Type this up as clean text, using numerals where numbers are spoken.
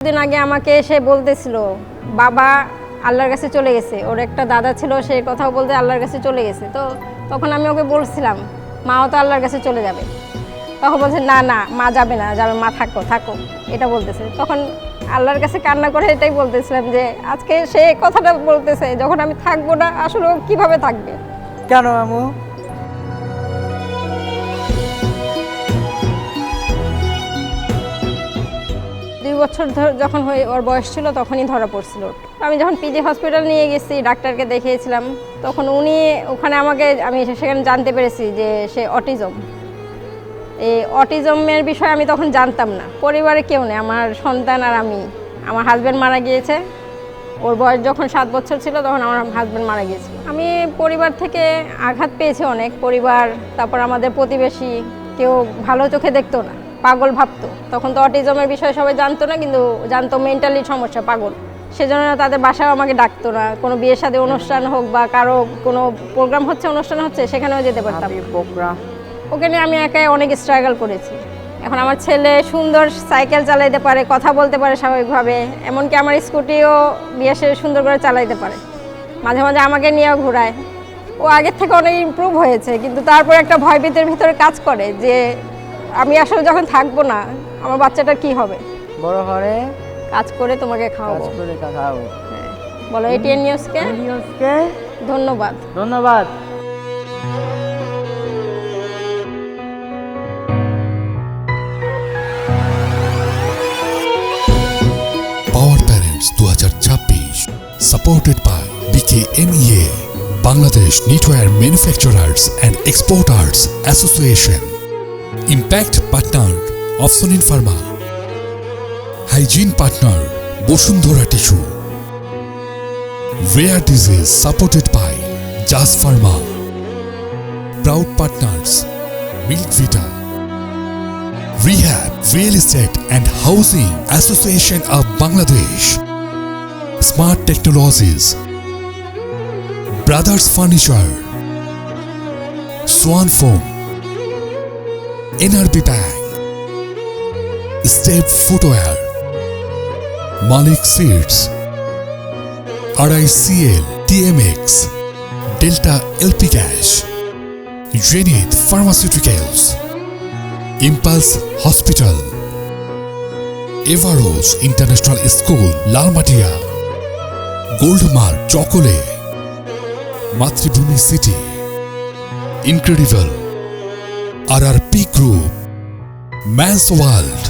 দিন আগে আমাকে এসে বলতেছিল বাবা আল্লাহর কাছে চলে গেছে, ওর একটা দাদা ছিল সে কথাও বলতে আল্লাহর কাছে চলে গেছে। তো তখন আমি ওকে বলছিলাম মাও তো আল্লাহর কাছে চলে যাবে। তখন বলছে না না মা যাবে না, যাবে মা থাকো থাকো, এটা বলতেছে। তখন আল্লাহর কাছে কান্না করে এটাই বলতেছিলাম যে আজকে সে কথাটা বলতেছে যখন আমি থাকবো না, আসলে ও কীভাবে থাকবে। কেন আমু? 2 বছর যখন ওর বয়স ছিল তখনই ধরা পড়ছিল। আমি যখন পিজি হসপিটাল নিয়ে গেছি, ডাক্তারকে দেখিয়েছিলাম, তখন উনি ওখানে আমি সেখানে জানতে পেরেছি যে সে অটিজম। এই অটিজমের বিষয়ে আমি তখন জানতাম না। পরিবারে কেউ নেই, আমার সন্তান আর আমি। আমার হাজব্যান্ড মারা গিয়েছে, ওর বয়স যখন 7 বছর ছিল তখন আমার হাজব্যান্ড মারা গিয়েছিল। আমি পরিবার থেকে আঘাত পেয়েছি অনেক। পরিবার, তারপর আমাদের প্রতিবেশী কেউ ভালো চোখে দেখতো না, পাগল ভাবতো। তখন তো অটিজমের বিষয়ে সবাই জানতো না, কিন্তু জানতো মেন্টালি সমস্যা, পাগল। সেজন্য তাদের বাসাও আমাকে ডাকতো না। কোনো বিয়ের সাথে অনুষ্ঠান হোক বা কারো কোনো প্রোগ্রাম হচ্ছে, অনুষ্ঠান হচ্ছে, সেখানেও যেতে পারতাম। ওকে নিয়ে আমি একাই অনেক স্ট্রাগল করেছি। এখন আমার ছেলে সুন্দর সাইকেল চালাইতে পারে, কথা বলতে পারে স্বাভাবিকভাবে, এমনকি আমার স্কুটিও বিয়ে শেষে সুন্দর করে চালাইতে পারে। মাঝে মাঝে আমাকে নিয়েও ঘোরায়। ও আগের থেকে অনেক ইমপ্রুভ হয়েছে, কিন্তু তারপর একটা ভয়ভীতির ভিতরে কাজ করে যে আমি আসলে যখন থাকবো না আমার বাচ্চাটার কি হবে। বড় হরে কাজ করে তোমাকে খাওয়াবো। হ্যাঁ, বলো এটিএন নিউজকে ধন্যবাদ। ধন্যবাদ। পাওয়ার parents 2026 supported by BKMEA, Bangladesh Knitwear Manufacturers and Exporters Association, Impact Partner Opsonin Pharma, Hygiene Partner Boshundhora Tissue, Rare Disease supported by Jas Pharma, Proud Partners Milk Vita, Rehab Real Estate and Housing Association of Bangladesh, Smart Technologies, Brothers Furniture, Swan Foam, NRB Bank, Step Footwear, Malik Seeds, RICL TMX, Delta LP Cash, Zenith Pharmaceuticals, Impulse Hospital, Evaros International School, Lalmatia, Goldmark Chocolate, Matribhumi City, Incredible, RRP Group, Man's World,